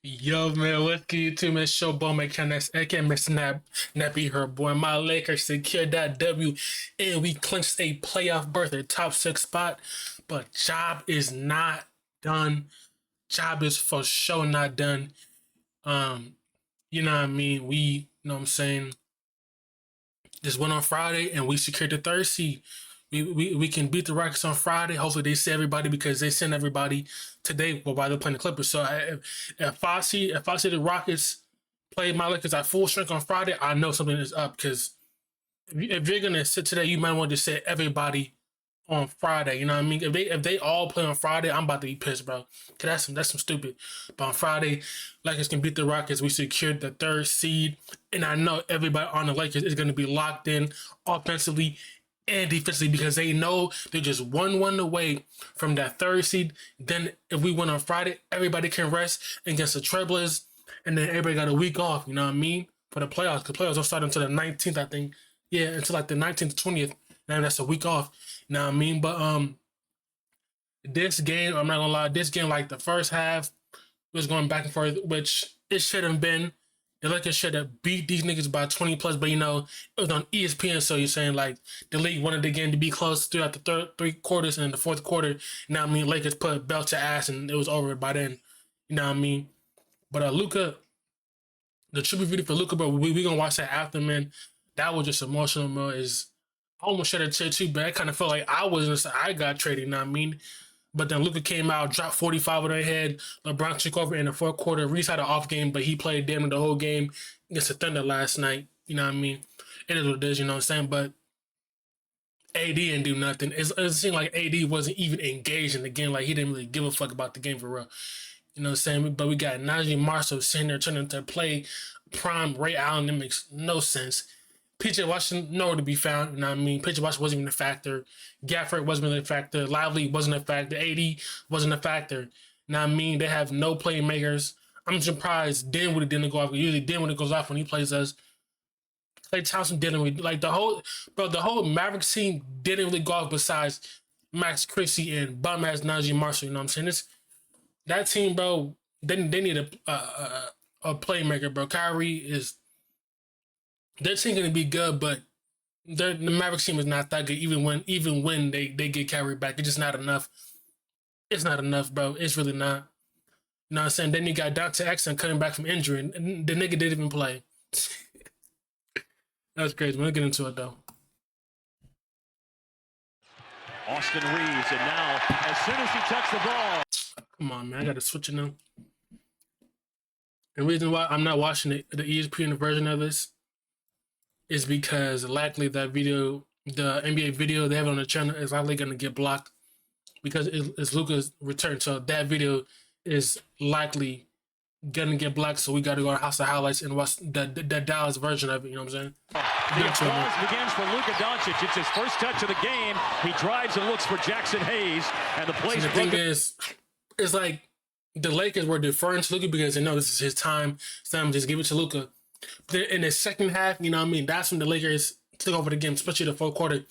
Yo, man, what's good, YouTube, man? Show Bo MickalNaps, aka Mr. Nappy, her boy. My Lakers secured that W, and we clinched a playoff berth, a top 6 spot. But job is not done. Job is for sure not done. Um, you know what I mean? You know what I'm saying? Just went on Friday, and we secured the third seed. We can beat the Rockets on Friday. Hopefully they see everybody because they send everybody today while they're playing the Clippers. So if I see the Rockets play my Lakers at full strength on Friday, I know something is up. Because if you're gonna sit today, you might want to sit everybody on Friday. You know what I mean? If they all play on Friday, I'm about to be pissed, bro. Cause that's some stupid. But on Friday, Lakers can beat the Rockets. We secured the third seed, and I know everybody on the Lakers is gonna be locked in offensively and defensively because they know they're just 1-1 away from that third seed. Then if we win on Friday, everybody can rest against the Trailblazers, and then everybody got a week off. You know what I mean? For the playoffs, the playoffs don't start until the 19th, I think. Yeah, until like the 19th, 20th. Now that's a week off. You know what I mean? But this game, I'm not gonna lie, this game, like the first half was going back and forth, which it should have been. The Lakers should have beat these niggas by 20 plus, but it was on ESPN, so you're saying like the league wanted the game to be close throughout the three quarters, and in the fourth quarter, you know what I mean, Lakers put belt to ass and it was over by then. You know what I mean? But Luka, the tribute video for Luka, bro, we gonna watch that after, man. That was just emotional, bro. I almost shed a tear too, but I kind of felt like I got traded, you know what I mean? But then Luka came out, dropped 45 on their head. LeBron took over in the fourth quarter. Reese had an off game, but he played damn near the whole game against the Thunder last night. You know what I mean? It is what it is, you know what I'm saying? But AD didn't do nothing. It seemed like AD wasn't even engaged in the game. Like, he didn't really give a fuck about the game for real. You know what I'm saying? But we got Najee Marshall sitting there turning to play prime Ray Allen. That makes no sense. PJ Washington nowhere to be found. You know what I mean? PJ Washington wasn't even a factor. Gafford wasn't really a factor. Lively wasn't a factor. AD wasn't a factor. You know what I mean? They have no playmakers. I'm surprised Dinwiddie didn't go off. Usually Dinwiddie goes off when he plays us. Klay Thompson didn't really, like the whole Mavericks team didn't really go off besides Max Christie and bum ass Najee Marshall. You know what I'm saying? That team, bro, they need a playmaker, bro. Kyrie is their team gonna be good, but the Mavericks team is not that good. Even when they get Kyrie back, it's just not enough. It's not enough, bro. It's really not. You know what I'm saying? Then you got Dante Exum coming back from injury, and the nigga didn't even play. That's crazy. We'll get into it though. Austin Reeves, and now as soon as he touched the ball. Come on, man. I gotta switch it now. The reason why I'm not watching the ESPN version of this is because likely that video, the NBA video they have on the channel, is likely going to get blocked because it's Luka's return. So that video is likely going to get blocked. So we got to go to House of Highlights and watch the Dallas version of it. You know what I'm saying? The applause begins for Luka Doncic. It's his first touch of the game. He drives and looks for Jackson Hayes, and the place. The thing is, it's like the Lakers were deferring to Luka because they know this is his time. So just give it to Luka. In the second half, you know what I mean? That's when the Lakers took over the game, especially the fourth quarter.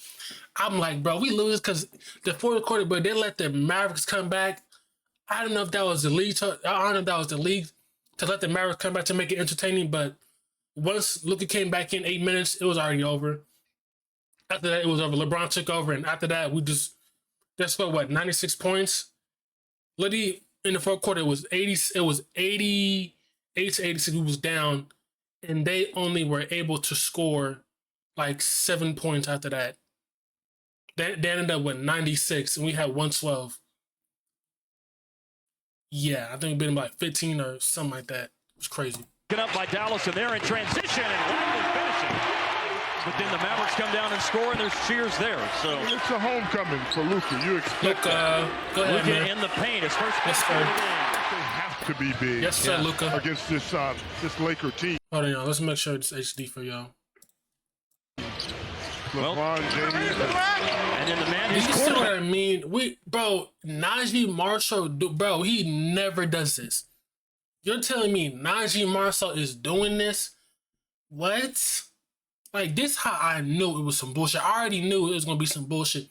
I'm like, bro, we lose because the fourth quarter, but they let the Mavericks come back. I don't know if that was the league. I don't know if that was the league to let the Mavericks come back to make it entertaining. But once Luka came back in 8 minutes, it was already over. After that, it was over. LeBron took over, and after that, we just scored 96 points. Literally in the fourth quarter, it was 80. It was 88 to 86. We was down. And they only were able to score like 7 points after that. They ended up with 96, and we had 112. Yeah, I think we've been like 15 or something like that. It was crazy. Get up by Dallas, and they're in transition and Lively finishing. But then the Mavericks come down and score, and there's cheers there. So it's a homecoming for Luka. You expect Luka, go ahead, Luka man. in the paint. His first Yes, sir. they have to be big. Yes, sir, Luka. Against this Laker team. Hold on, y'all. Let's make sure it's HD for y'all. LeBron James. And then the man You who's see what quarterback. I mean? Bro, Najee Marshall, bro, he never does this. You're telling me Najee Marshall is doing this? What? Like, this how I knew it was some bullshit. I already knew it was going to be some bullshit.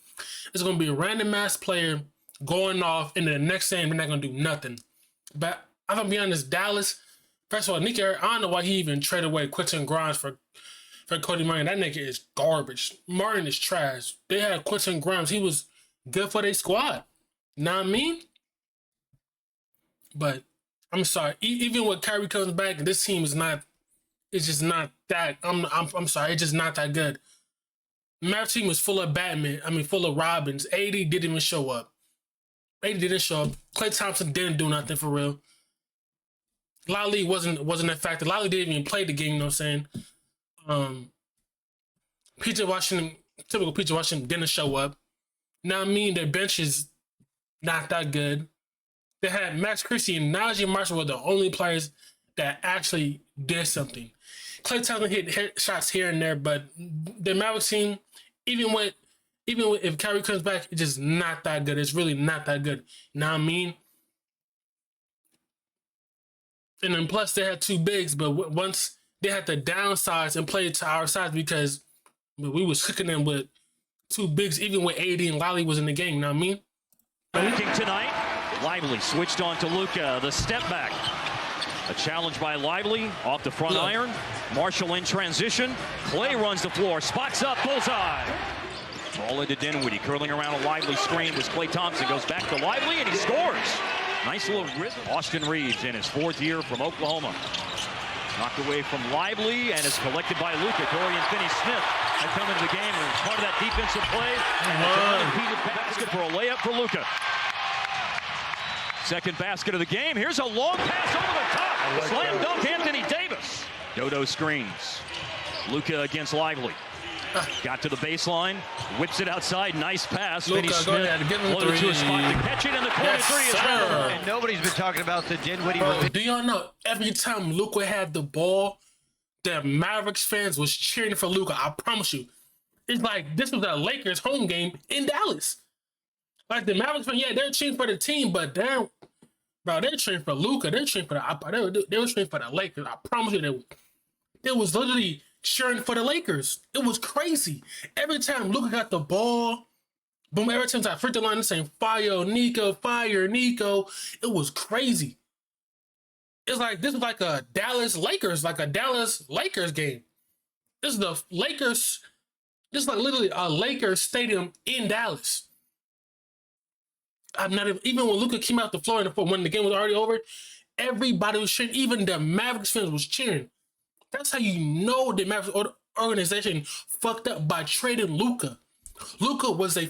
It's going to be a random ass player going off, and then the next game, we're not going to do nothing. But I'm gonna be honest, Dallas. First of all, Nick, I don't know why he even traded away Quentin Grimes for Cody Martin. That nigga is garbage. Martin is trash. They had Quentin Grimes. He was good for their squad. Know what I mean? But I'm sorry. Even when Kyrie comes back, this team is not. It's just not that. I'm sorry. It's just not that good. Mavs team was full of Batman. I mean, full of Robins. AD didn't even show up. AD didn't show up. Klay Thompson didn't do nothing for real. Lally wasn't a factor. Lally didn't even play the game. You know what I'm saying? PJ Washington, typical PJ Washington, didn't show up. Now I mean, their bench is not that good. They had Max Christie and Najee Marshall were the only players that actually did something. Klay Thompson hit shots here and there, but the Mavericks team, even if Kyrie comes back, it's just not that good. It's really not that good. You know what I mean? And then plus they had two bigs, but once they had to downsize and play to our size because we was cooking them with two bigs, even when AD and Lally was in the game. You know what I mean? Backing tonight, Lively switched on to Luka. The step back. A challenge by Lively off the front iron. Marshall in transition. Klay runs the floor, spots up, bullseye. Ball into Dinwiddie, curling around a Lively screen as Klay Thompson goes back to Lively and he scores. Nice little rhythm. Austin Reeves in his 4th year from Oklahoma. Knocked away from Lively and is collected by Luka. Dorian Finney-Smith had come into the game and was part of that defensive play. And it's an unimpeded basket for a layup for Luka. Second basket of the game. Here's a long pass over the top. Slam dunk Anthony Davis. Dodo screens. Luka against Lively. Got to the baseline, whips it outside, nice pass. Finney-Smith floated to a spot to catch it, and the corner three is down. And nobody's been talking about the Dinwiddie. Do y'all know every time Luka had the ball, the Mavericks fans was cheering for Luka. I promise you. It's like this was a Lakers home game in Dallas. Like the Mavericks fans, yeah, they're cheering for the team, but they're cheering for Luka. They're cheering for they were cheering for the Lakers. I promise you they was literally cheering for the Lakers. It was crazy. Every time Luka got the ball, boom, every time I free the line saying fire Nico, it was crazy. It's like this is like a Dallas Lakers game. This is the Lakers, this is like literally a Lakers stadium in Dallas. I'm not even when Luka came out the floor when the game was already over, everybody was cheering, even the Mavericks fans was cheering. That's how you know the Mavericks organization fucked up by trading Luka. Luka was a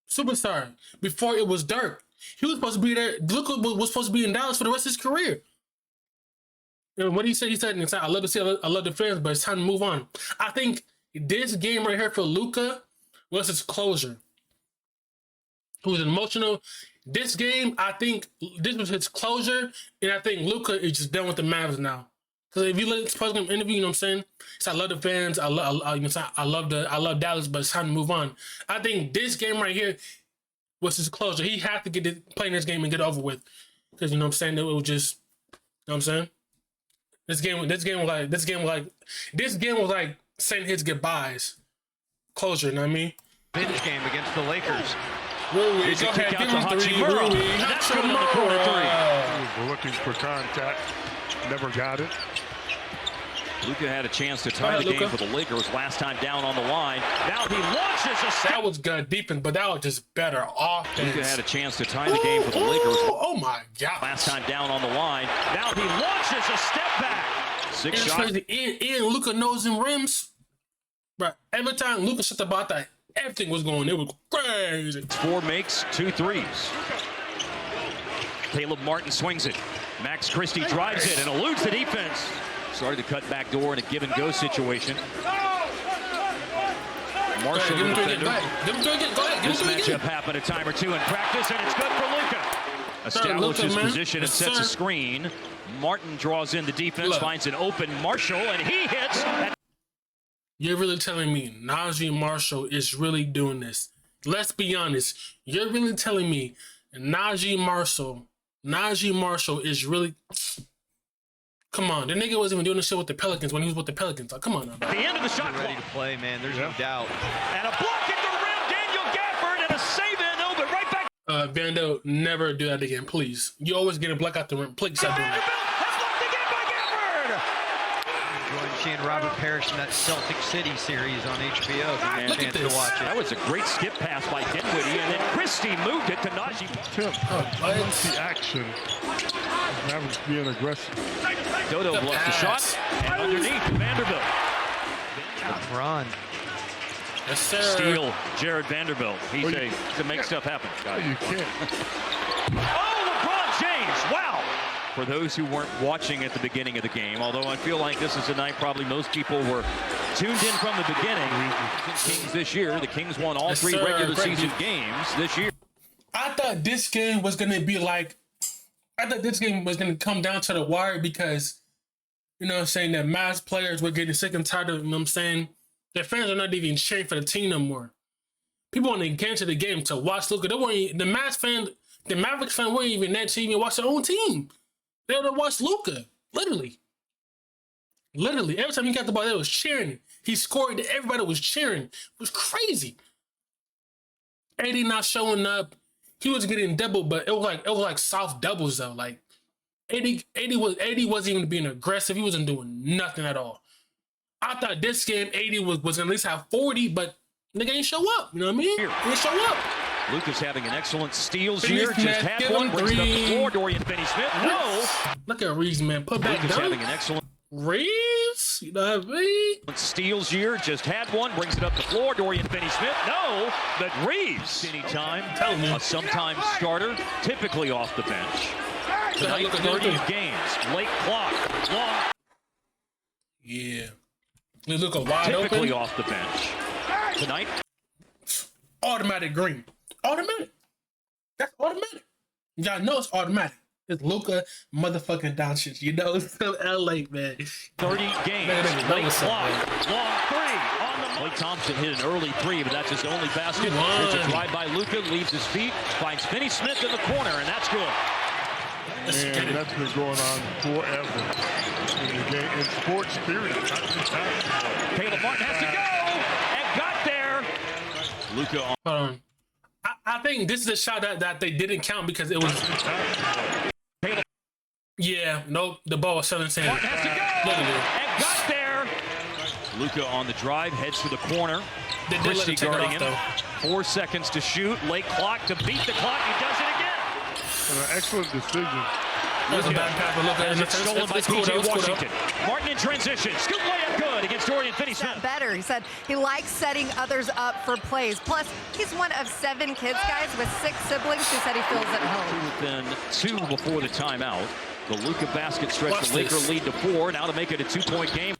superstar before it was Dirk. He was supposed to be there. Luka was supposed to be in Dallas for the rest of his career. And what he said, I love the fans, but it's time to move on. I think this game right here for Luka was his closure. He was emotional. This game, I think this was his closure, and I think Luka is just done with the Mavs now. Because if you look at the post-game interview, you know what I'm saying? So I love the fans. I love Dallas, but it's time to move on. I think this game right here was his closure. He had to play this game and get it over with. Because you know what I'm saying? It was just, you know what I'm saying? This game was like saying his goodbyes. Closure, you know what I mean? Binge game against the Lakers. Here's a kick out to Hachimura. And that's good on the corner three. We're looking for contact. Never got it. Luka had a chance to tie the game for the Lakers last time down on the line. Now he launches a step. That was good defense, but that was just better offense. Luka had a chance to tie the game for the Lakers. Oh my God. Last time down on the line. Now he launches a step back. Six shots. And Luka knows them rims. But every time Luka shut the ball, that everything was going. It was crazy. 4 makes, 2 threes. Caleb Martin swings it. Max Christie drives it and eludes the defense. Started to cut back door in a give-and-go situation. Marshall, the defender. This matchup happened a time or two in practice, and it's good for Luka. Establishes position and sets a screen. Martin draws in the defense, finds an open Marshall, and he hits. You're really telling me Najee Marshall is really doing this? Let's be honest. You're really telling me Najee Marshall is really... Come on, the nigga wasn't even doing this shit with the Pelicans when he was with the Pelicans. Like, come on now. At the end of the shot ready to play, man. There's no doubt. And a block at the rim, Daniel Gafford, and a save in over right back. Vando, never do that again, please. You always get a block out the rim. Please stop doing that. Join she and Robert Parrish in that Celtic City series on HBO. If you get a Look at chance to this. watch it. That was a great skip pass by Dinwiddie, and then Christie moved it to Najee. Tim, what? the action. Mavericks being aggressive. Dodo The bluffs the pass. shot, and underneath Vanderbilt. LeBron. Yes, sir. Steal, Jared Vanderbilt. He's Well, a to make stuff happen. Got it. You can't. Oh, LeBron James! Wow. For those who weren't watching at the beginning of the game, although I feel like this is a night probably most people were tuned in from the beginning. Kings this year, the Kings won all Yes, three sir. regular Great season defense. games this year. I thought this game was gonna be like, I thought this game was gonna come down to the wire because, you know what I'm saying, that Mavs players were getting sick and tired of, you know what I'm saying, their fans are not even cheering for the team no more. People want to get into the game to watch Luka. They weren't, the Mavericks fan weren't even there to even watch their own team. They were to watch Luka, literally. Literally, every time he got the ball, they was cheering. He scored, everybody was cheering. It was crazy. AD not showing up. He was getting double, but it was like soft doubles though. Like AD wasn't even being aggressive. He wasn't doing nothing at all. I thought this game AD was at least have 40, but nigga ain't show up. You know what I mean? He didn't show up. Lucas having an excellent steals Finney-Smith, here. Just had give one. him Brings it up the three. floor. Dorian Finney-Smith. No. Look at Reeves, man. Put back Lucas having down. an excellent Reeves, you know what I mean? steals year. Just had one. Brings it up the floor. Dorian Finney-Smith. No. But Reeves. Anytime. Telling me. A sometime starter. Typically off the bench. Tonight, Look at 30 Luka. games. Late clock. Long. Yeah. Look a wide Typically open. off the bench. Tonight. Automatic green. Automatic. That's automatic. Y'all know it's automatic. It's Luka motherfucking Doncic. You know, it's still LA, man. 30 games. Man, Late what's up, clock. man? Long three. On the Klay Thompson hit an early three, but that's his only basket. Come on. There's a drive by Luka, leaves his feet, finds Finney-Smith in the corner, and that's good. Let's get And it. that's been going on forever in the game, in sports period, not just basketball. Caleb Martin has to go, and got there. Luka on. Hold on. I think this is a shot that they didn't count because it was. Caleb Yeah, nope. The ball was 17. Martin has to go, Look at and got there. Luka on the drive, heads to the corner. They did let Christie him take it guarding off, him. 4 seconds to shoot. Late clock to beat the clock. He does it again. And an excellent decision. That was a bad pass, but look at It's stolen by it's cool, P.J. though, it's cool, though. Washington. Martin in transition. Scoop layup good against Dorian Finney-Smith. Better. He said he likes setting others up for plays. Plus, he's one of 7 kids, guys, with 6 siblings who said he feels at home. Within 2 before the timeout. The Luka basket stretched Watch the Laker this. lead to 4. Now to make it a 2-point game.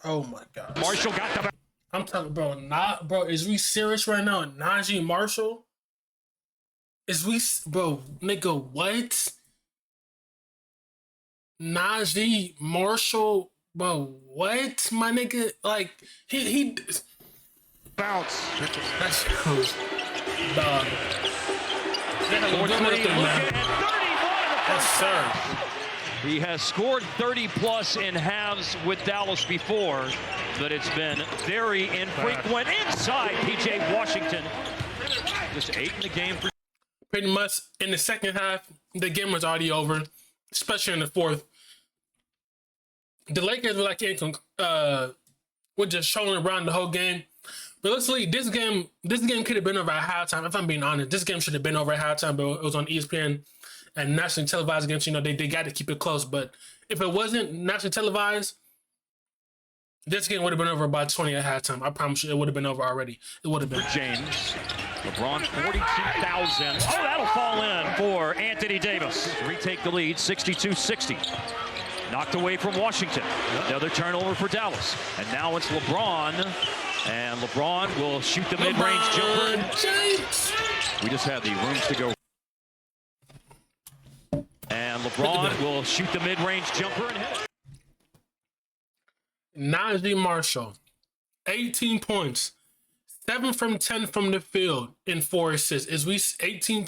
Oh my god. Marshall got the I'm talking, bro, is we serious right now? Najee Marshall? Bro, nigga, what? Najee Marshall, bro, what, my nigga? Like, he Bounce. that's close. Dog. They had a 4-3. good Luka minute there, man. at 31 in the Yes, first sir. half. He has scored 30-plus in halves with Dallas before, but it's been very infrequent inside P.J. Washington. Just 8 in the game for Pretty much in the second half, the game was already over, especially in the fourth. The Lakers were like, were just showing around the whole game. Realistically, this game could have been over at halftime. If I'm being honest, this game should have been over at halftime, but it was on ESPN and nationally televised games. You know, they got to keep it close. But if it wasn't nationally televised, this game would have been over by 20 at halftime. I promise you, it would have been over already. It would have been. James. LeBron 42,000. Oh, that'll fall in for Anthony Davis. Retake the lead, 62-60. Knocked away from Washington. Another turnover for Dallas. And now it's LeBron. And LeBron will shoot the mid-range jumper. James. We just had the rooms to go. And LeBron will shoot the mid-range jumper and hit it. Najee Marshall, 18 points, 7 from 10 from the field, and 4 assists. Is we 18?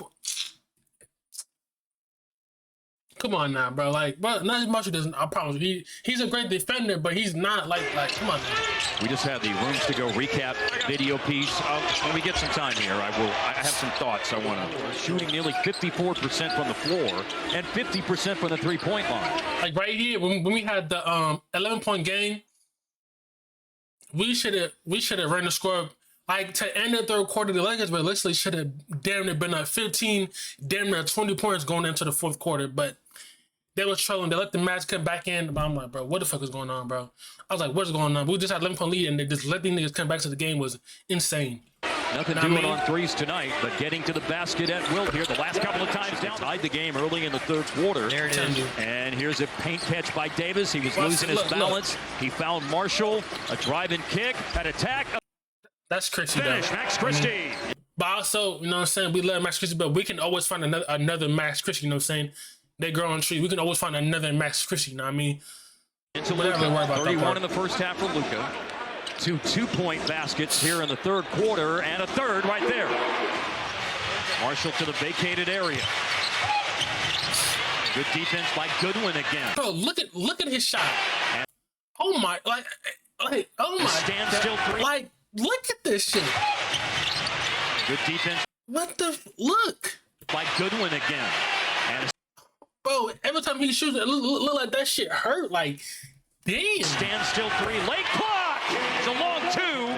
come on now, bro. Like, bro, not as much doesn't. I promise you, he's a great defender, but he's not like, come on now. We just had the Rooms to Go recap video piece. When we get some time here, I have some thoughts. I want to. Shooting nearly 54% from the floor and 50% from the three-point line. Like right here, when we had the 11-point game, we should have run the score. Like, to end the third quarter, the Lakers realistically should have damn near been at 15, damn near 20 points going into the fourth quarter. But they was trolling. They let the Mavs come back in. But I'm like, bro, what the fuck is going on, bro? I was like, what's going on? We just had 11-point lead, and they just let these niggas come back to the game was insane. Nothing doing on threes tonight, but getting to the basket at will here. The last couple of times down. Tied the game early in the third quarter. There it is. And here's a paint catch by Davis. He was losing his balance. He found Marshall. A drive and kick. An attack. That's Christie, Finish, though. Max Christie. But also, you know what I'm saying? We love Max Christie, but we can always find another Max Christie, you know what I'm saying? They grow on trees. We can always find another Max Christie, you know what I mean? Into Luka. 31 in the first half for Luka. 2 two-point baskets here in the third quarter, and a third right there. Marshall to the vacated area. Good defense by Goodwin again. Bro, look at his shot. Oh my, like oh my. Standstill three. Like, look at this shit. Good defense What the look? by Goodwin again. And Bro, every time he shoots, it look like that shit hurt. Like, damn. standstill three. Late clock. It's a long two.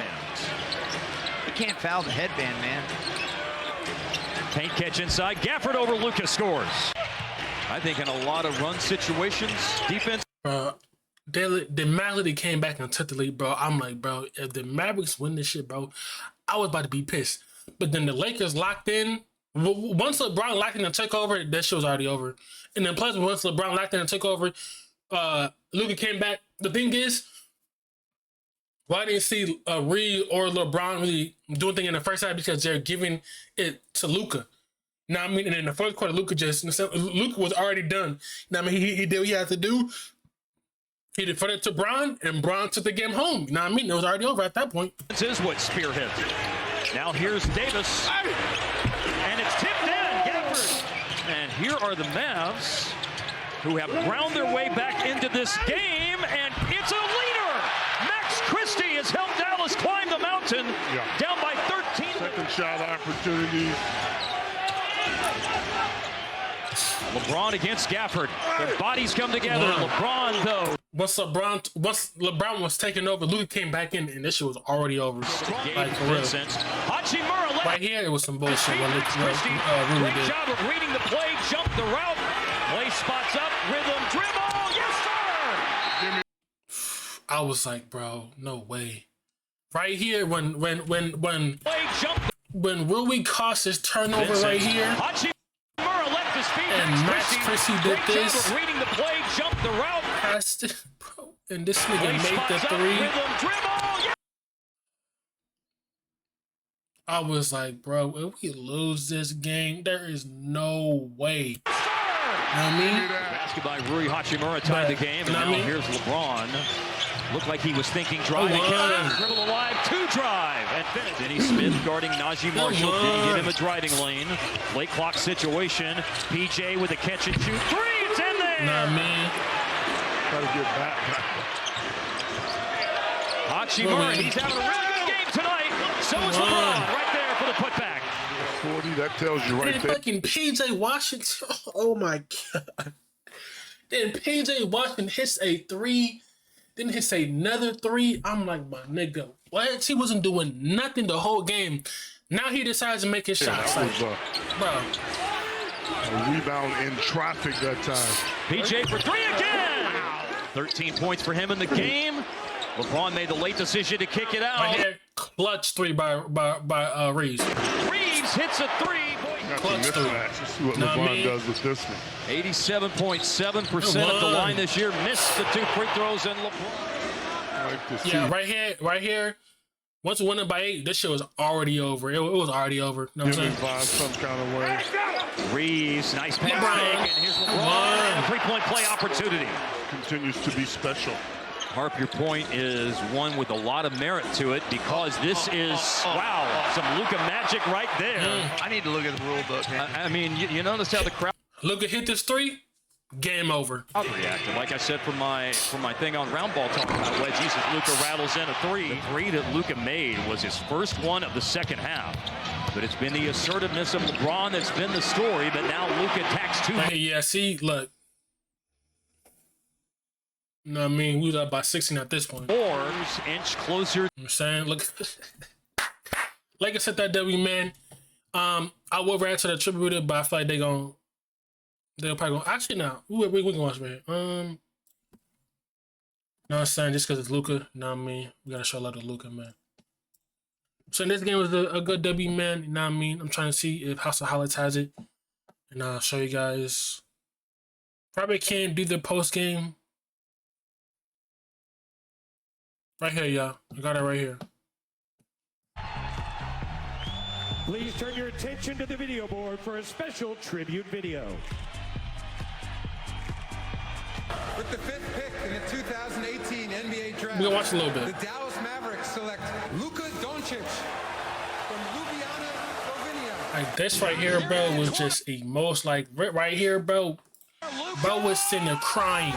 You can't foul the headband, man. Paint catch inside. Gafford over Luka scores. I think in a lot of run situations, defense. Bro, the Mavericks came back and took the lead, bro. I'm like, bro, if the Mavericks win this shit, bro, I was about to be pissed. But then the Lakers locked in. Once LeBron locked in and took over, that shit was already over. And then plus, once LeBron locked in and took over, Luka came back. The thing is, why didn't see Reed or LeBron really do anything in the first half? Because they're giving it to Luka. Now I mean, and in the first quarter, Luka was already done. Now I mean, he did what he had to do. He deferred it to Bron, and Bron took the game home. You know what I mean? It was already over at that point. This is what spearheads it. Now here's Davis. And it's tipped in. Gafford. And here are the Mavs, who have ground their way back into this game. And it's a leader. Max Christie has helped Dallas climb the mountain. Down by 13. Second shot opportunity. LeBron against Gafford. Their bodies come together. LeBron, though. Once LeBron was taking over, Luka came back in, and this shit was already over. Like, for real. Hachimura left. Right here, it was some bullshit when Max Christie, really great did. job of reading the play, jump the route, play spots up, rhythm, dribble, yes sir! I was like, bro, no way. Right here, when Play, jump. Rui cost his turnover right here, Hachimura left his feet. and Max Christie did great this, job of reading the play, jump the route, passed it, bro, and this nigga play made the spots up, three. rhythm, dribble, yes! I was like, bro, if we lose this game, there is no way. You know what I mean? Basket by Rui Hachimura tied the game, and now here's LeBron. Looked like he was thinking drive and kick, dribble alive, two drive, and finish. Denny Smith guarding Najee Marshall, didn't give him a driving lane. Late clock situation. PJ with a catch and shoot. Three, it's in there! Nah, man. Try to get back. Hachimura, he's having a really good game tonight. So is LeBron right there for the putback. 40, that tells you right And there. fucking PJ Washington, oh my God. Then PJ Washington hits a three, then hits another three. I'm like, my nigga, what? He wasn't doing nothing the whole game. Now he decides to make his shots. That Like, was bro. a rebound in traffic that time. PJ for three again. 13 points for him in the game. LeBron made the late decision to kick it out. Right here, clutch three by Reeves. Reeves hits a three. Got Clutch the three. mismatch. Let's see what Know what I LeBron mean? does with this one. 87.7% at the line this year. Missed the two free throws, and LeBron. I like to see. Yeah, right here. Once we won it by 8, this shit was already over. It was already over. You know what I'm Him saying? by some kind of way. Reeves, nice pass LeBron. fake, and here's LeBron. And a three-point play opportunity. Continues to be special. Harp, your point is one with a lot of merit to it because this is, wow, some Luka magic right there. I need to look at the rule book, man. I mean, you notice how the crowd. Luka hit this three. game over. Reacted. Like I said from my thing on Round Ball talking about wedgies, as Luka rattles in a three. The three that Luka made was his first one of the second half. But it's been the assertiveness of LeBron that's been the story. But now Luka attacks two. Hey, yeah, see, look. You know what I mean? We was up by 16 at this point. Fours inch closer. You know what I'm saying? Look. Like I said, that W, man. I will react to the attributed, but I feel like they'll probably go. Actually, no. We can watch right here. No, I'm saying just because it's Luka. You know what I mean? We gotta show love to Luka, man. So this game was a good W, man. You know what I mean? I'm trying to see if House of Highlights has it, and I'll show you guys. Probably can't do the post game. Right here, y'all. I got it right here. Please turn your attention to the video board for a special tribute video. With the 5th pick in the 2018 NBA draft, We'll watch a little bit. the Dallas Mavericks select Luka Doncic from Ljubljana, Slovenia. Like this right here, bro, was just like right here, bro. Bro was sitting there crying.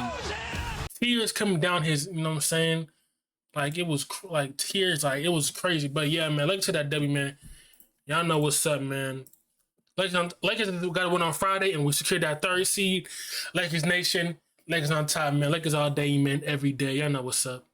Tears coming down his, you know what I'm saying? Like it was like tears, like it was crazy. But yeah, man, look to that W, man. Y'all know what's up, man. Lakers got to win on Friday, and we secured that 3rd seed. Lakers Nation, Lakers on top, man. Lakers all day, man, every day. Y'all know what's up.